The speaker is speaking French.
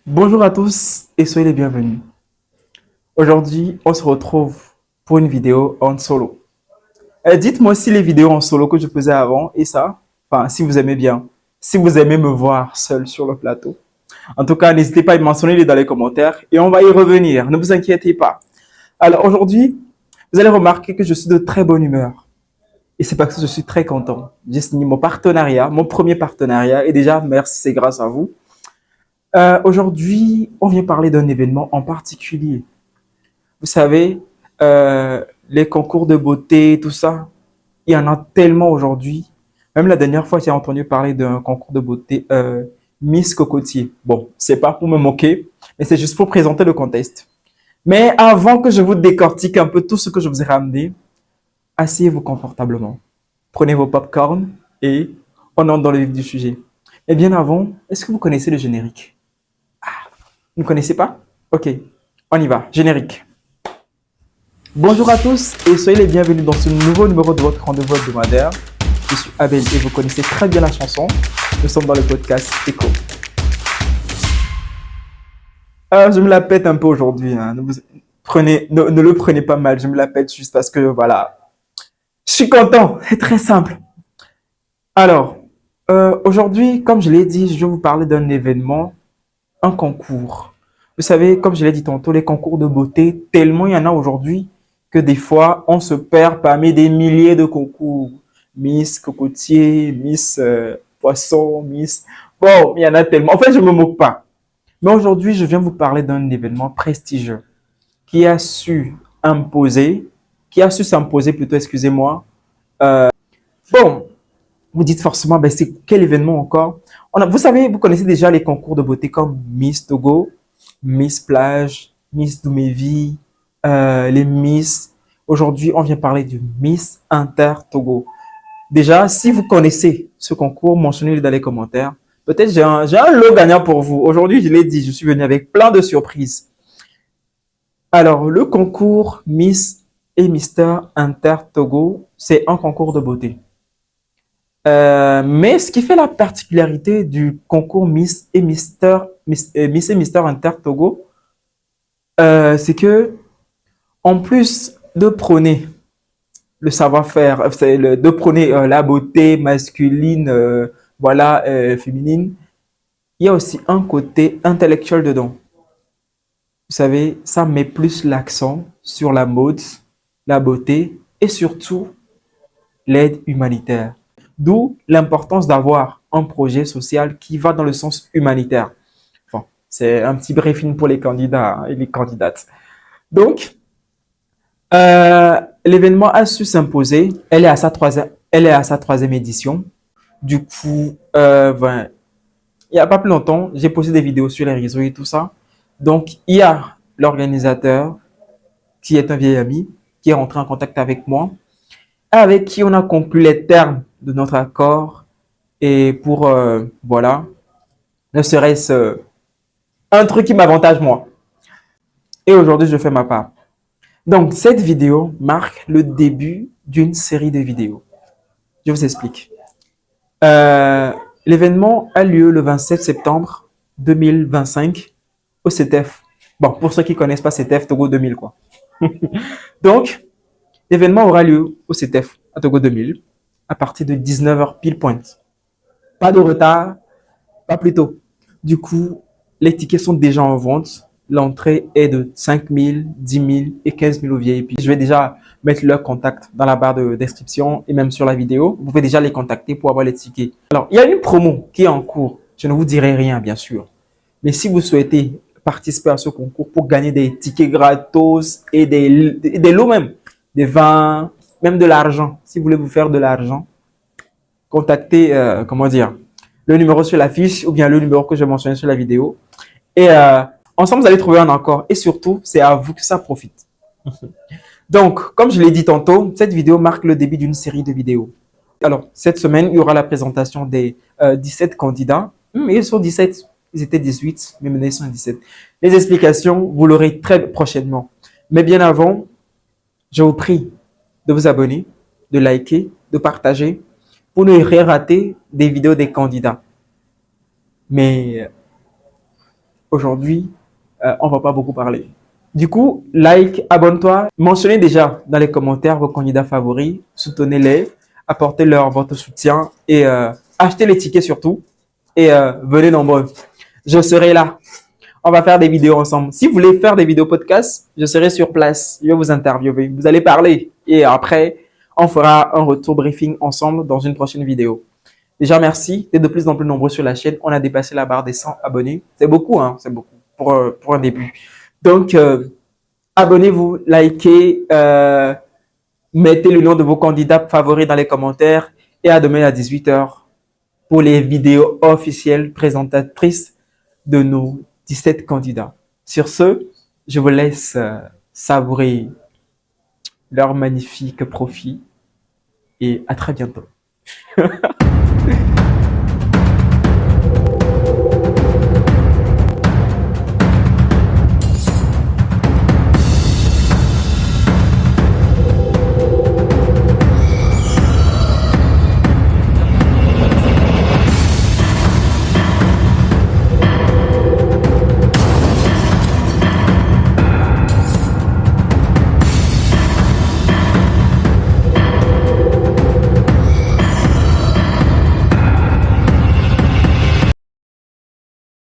Bonjour à tous et soyez les bienvenus. Aujourd'hui, on se retrouve pour une vidéo en solo. Dites-moi si les vidéos en solo que je faisais avant et ça, enfin, si vous aimez bien, si vous aimez me voir seul sur le plateau. En tout cas, n'hésitez pas à me mentionner dans les commentaires et on va y revenir. Ne vous inquiétez pas. Alors aujourd'hui, vous allez remarquer que je suis de très bonne humeur. Et c'est parce que je suis très content. J'ai signé mon partenariat, mon premier partenariat. Et déjà, merci, c'est grâce à vous. Aujourd'hui, on vient parler d'un événement en particulier. Vous savez, les concours de beauté, tout ça, il y en a tellement aujourd'hui. Même la dernière fois, j'ai entendu parler d'un concours de beauté Miss Cocotier. Bon, c'est pas pour me moquer, mais c'est juste pour présenter le contexte. Mais avant que je vous décortique un peu tout ce que je vous ai ramené, asseyez-vous confortablement. Prenez vos popcorn et on entre dans le vif du sujet. Et bien avant, est-ce que vous connaissez le générique? Vous ne connaissez pas? Ok, on y va. Générique. Bonjour à tous et soyez les bienvenus dans ce nouveau numéro de votre rendez-vous hebdomadaire. Je suis Abel et vous connaissez très bien la chanson. Nous sommes dans le podcast Echo. Je me la pète un peu aujourd'hui. Hein. Ne le prenez pas mal. Je me la pète juste parce que voilà. Je suis content. C'est très simple. Alors, aujourd'hui, comme je l'ai dit, je vais vous parler d'un événement, un concours. Vous savez, comme je l'ai dit tantôt, les concours de beauté, tellement il y en a aujourd'hui que des fois, on se perd parmi des milliers de concours. Miss Cocotier, Miss Poisson, Miss... Bon, il y en a tellement. En fait, je ne me moque pas. Mais aujourd'hui, je viens vous parler d'un événement prestigieux qui a su imposer, qui a su s'imposer plutôt, excusez-moi. Bon, vous dites forcément, ben c'est quel événement encore? Vous savez, vous connaissez déjà les concours de beauté comme Miss Togo, Miss Plage, Miss Doumévi, les Miss. Aujourd'hui, on vient parler du Miss Inter Togo. Déjà, si vous connaissez ce concours, mentionnez-le dans les commentaires. Peut-être j'ai un lot gagnant pour vous. Aujourd'hui, je l'ai dit, je suis venu avec plein de surprises. Alors, le concours Miss et Mister Inter Togo, c'est un concours de beauté. Mais ce qui fait la particularité du concours Miss et Mister Inter Togo, c'est que en plus de prôner le savoir-faire, de prôner la beauté masculine, voilà, féminine, il y a aussi un côté intellectuel dedans. Vous savez, ça met plus l'accent sur la mode, la beauté et surtout l'aide humanitaire. D'où l'importance d'avoir un projet social qui va dans le sens humanitaire. Enfin, c'est un petit briefing pour les candidats et les candidates. Donc, l'événement a su s'imposer. Elle est à sa troisième édition. Du coup, ben, il n'y a pas plus longtemps, j'ai posté des vidéos sur les réseaux et tout ça. Donc, il y a l'organisateur qui est un vieil ami qui est rentré en contact avec moi, avec qui on a conclu les termes de notre accord. Et pour, voilà, ne serait-ce un truc qui m'avantage moi. Et aujourd'hui, je fais ma part. Donc, cette vidéo marque le début d'une série de vidéos. Je vous explique. Euh, L'événement a lieu le 27 septembre 2025 au CETEF. Bon, pour ceux qui ne connaissent pas CETEF, Togo 2000, quoi. Donc, l'événement aura lieu au CETEF à Togo 2000 à partir de 19h pile pointe. Pas de retard, pas plus tôt. Du coup, les tickets sont déjà en vente. L'entrée est de 5 000, 10 000 et 15 000 au VIP. Je vais déjà mettre leur contact dans la barre de description et même sur la vidéo. Vous pouvez déjà les contacter pour avoir les tickets. Alors, il y a une promo qui est en cours. Je ne vous dirai rien, bien sûr. Mais si vous souhaitez participer à ce concours pour gagner des tickets gratos et des lots même, des vins, même de l'argent, si vous voulez vous faire de l'argent, contactez, comment dire, le numéro sur la fiche ou bien le numéro que je mentionnais sur la vidéo. Et ensemble, vous allez trouver un accord. Et surtout, c'est à vous que ça profite. Donc, comme je l'ai dit tantôt, cette vidéo marque le début d'une série de vidéos. Alors, cette semaine, il y aura la présentation des 17 candidats. Ils sont 17, ils étaient 18, mais maintenant ils sont 17. Les explications, vous l'aurez très prochainement. Mais bien avant, je vous prie de vous abonner, de liker, de partager pour ne rien rater des vidéos des candidats. Mais aujourd'hui, on va pas beaucoup parler. Du coup, like, abonne-toi, mentionnez déjà dans les commentaires vos candidats favoris, soutenez-les, apportez-leur votre soutien et achetez les tickets surtout et venez nombreux. Je serai là. On va faire des vidéos ensemble. Si vous voulez faire des vidéos podcast, je serai sur place. Je vais vous interviewer. Vous allez parler et après, on fera un retour briefing ensemble dans une prochaine vidéo. Déjà, merci d'être de plus en plus nombreux sur la chaîne. On a dépassé la barre des 100 abonnés. C'est beaucoup, hein, c'est beaucoup pour un début. Donc, abonnez-vous, likez, mettez le nom de vos candidats favoris dans les commentaires et à demain à 18 heures pour les vidéos officielles présentatrices de nos 17 candidats. Sur ce, je vous laisse savourer leur magnifique profit et à très bientôt.